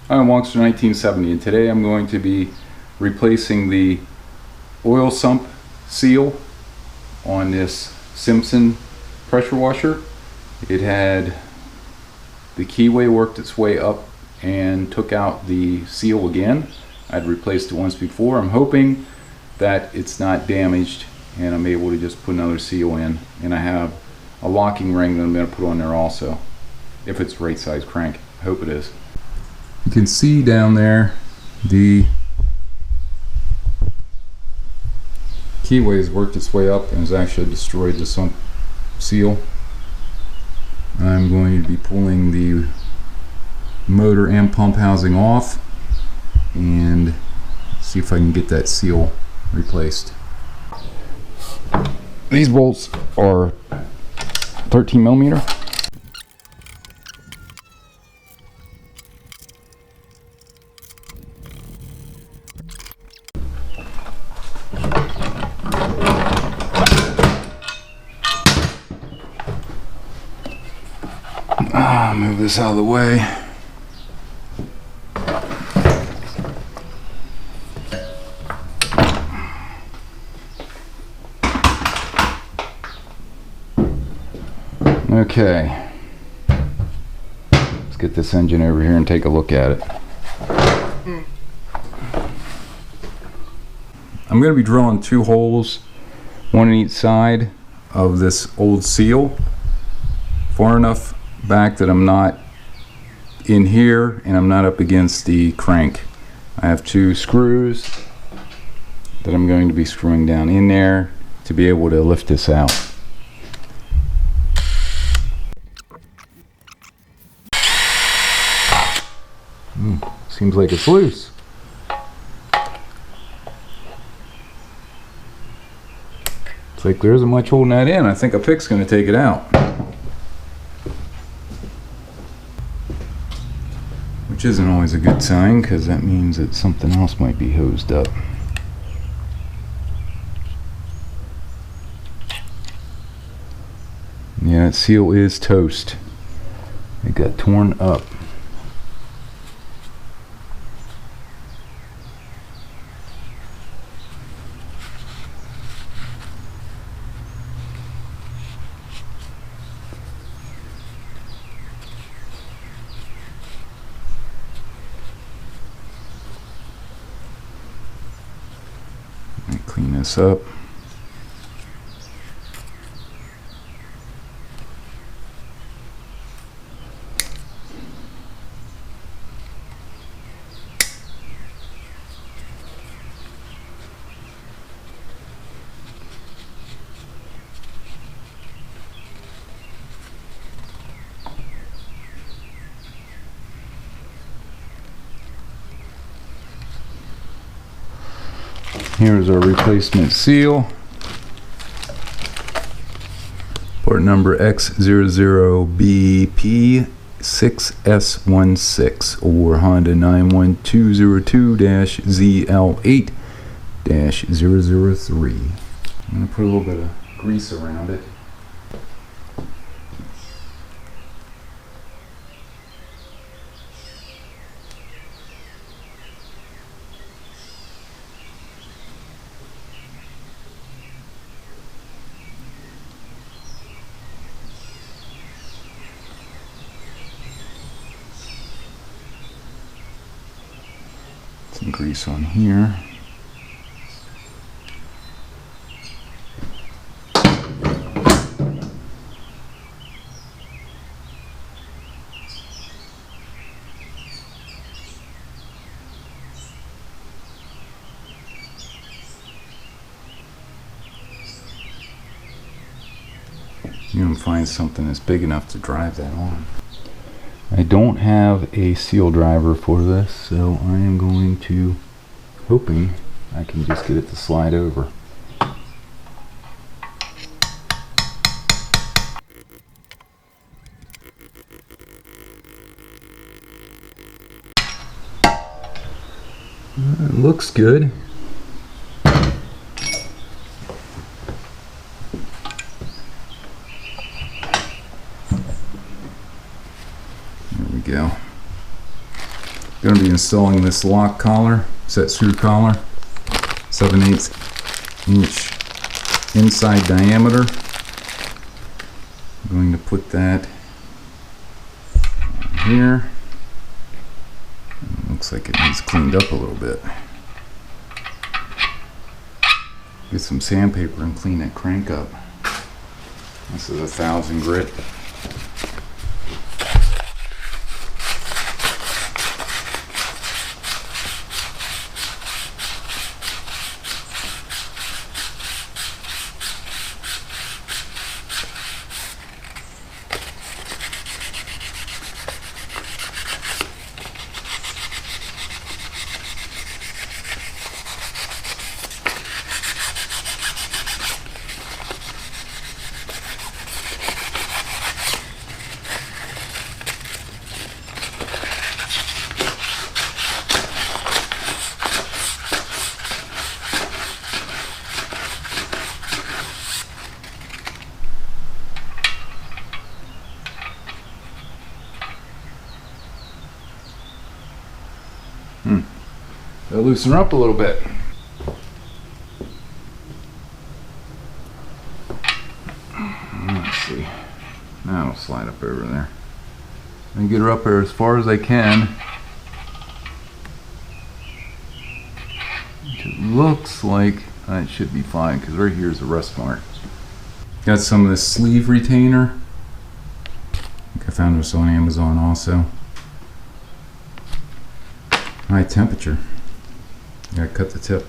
I'm Wongster 1970, and today I'm going to be replacing the oil sump seal on this Simpson pressure washer. It had the keyway worked its way up and took out the seal again. I'd replaced it once before. I'm hoping that it's not damaged and I'm able to just put another seal in, and I have a locking ring that I'm going to put on there also, if it's right size crank. I hope it is. You can see down there the keyway has worked its way up and has actually destroyed the sump seal. I'm going to be pulling the motor and pump housing off and see if I can get that seal replaced. These bolts are 13 millimeter. Move this out of the way. Okay, let's get this engine over here and take a look at it. I'm going to be drilling 2 holes, one on each side of this old seal, far enough back that I'm not in here and I'm not up against the crank. I have 2 screws that I'm going to be screwing down in there to be able to lift this out. Seems like it's loose. It's like there isn't much holding that in. I think a pick's going to take it out. Which isn't always a good sign, because that means that something else might be hosed up. Yeah, that seal is toast. It got torn up. Clean this up. Here's our replacement seal. Part number X00BP6S16 or Honda 91202-ZL8-003. I'm going to put a little bit of grease around it. Some grease on here. You can find something that's big enough to drive that on. I don't have a seal driver for this, so I am going to, hoping I can just get it to slide over. It looks good. There we go. Going to be installing this lock collar, set screw collar, 7/8 inch inside diameter. I'm going to put that here. It looks like it needs cleaned up a little bit. Get some sandpaper and clean that crank up. This is 1000 grit. It'll loosen her up a little bit. Let's see. Now I'll slide up over there. And get her up there as far as I can. It looks like it should be fine because right here is a rust mark. Got some of this sleeve retainer. I think I found this on Amazon also. High temperature. Gotta cut the tip.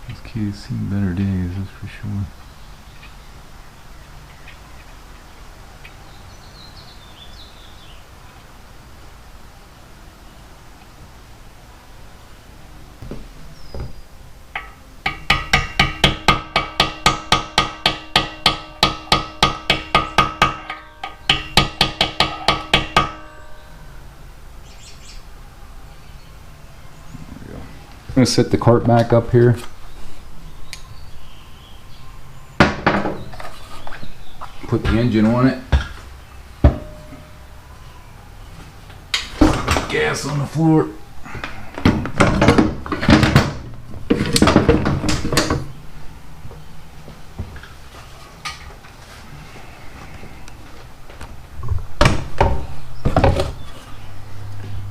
This kid's seen better days, that's for sure. I'm going to set the cart back up here. Put the engine on it. Gas on the floor.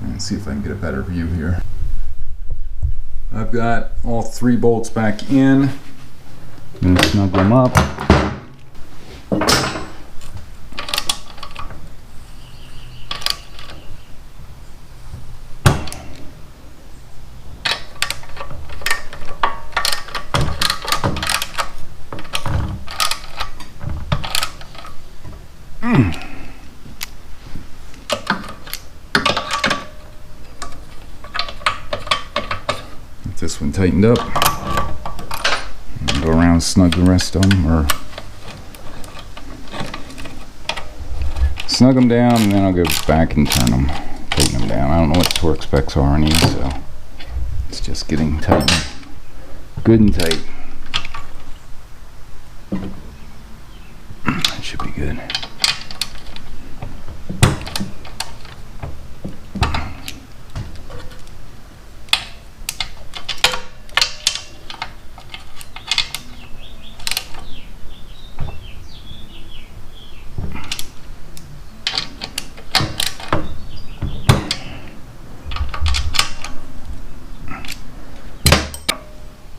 And see if I can get a better view here. I've got all 3 bolts back in. I'm going to snug them up. This one tightened up. Go around and snug the rest of them, or snug them down, and then I'll go back and turn them, tighten them down. I don't know what the torque specs are on these, so it's just getting tight, good and tight. That should be good.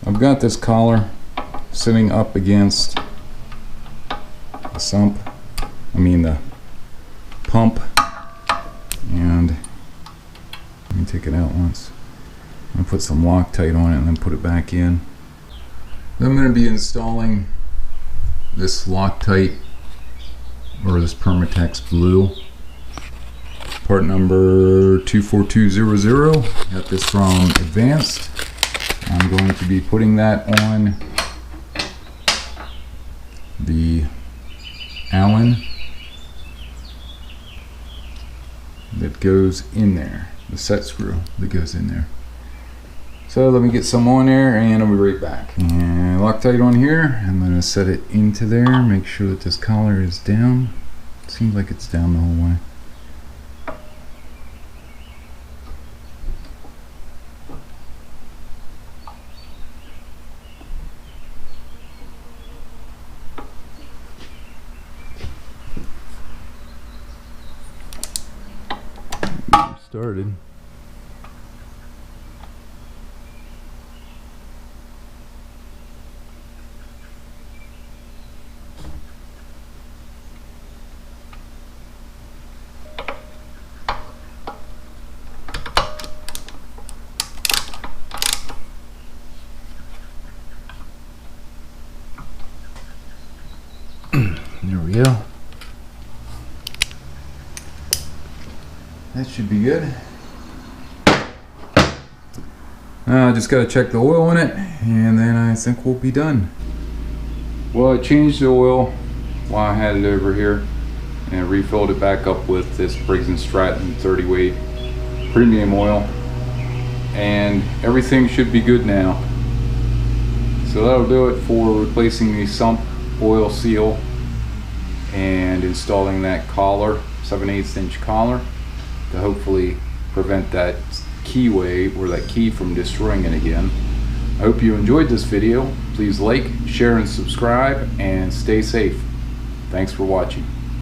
I've got this collar sitting up against the sump, the pump, and let me take it out once. I'm gonna put some Loctite on it and then put it back in. Then I'm going to be installing this Loctite, or this Permatex Blue, part number 24200. Got this from Advanced. I'm going to be putting that on the Allen that goes in there, the set screw that goes in there. So let me get some on there and I'll be right back. And Loctite on here. I'm going to set it into there. Make sure that this collar is down. Seems like it's down the whole way. Started. There we go. That should be good. Just got to check the oil in it, and then I think we'll be done. Well, I changed the oil while I had it over here, and I refilled it back up with this Briggs & Stratton 30 weight premium oil, and everything should be good now. So that'll do it for replacing the sump oil seal and installing that collar, 7/8 inch collar, to hopefully prevent that keyway or that key from destroying it again. I hope you enjoyed this video. Please like, share, and subscribe, and stay safe. Thanks for watching.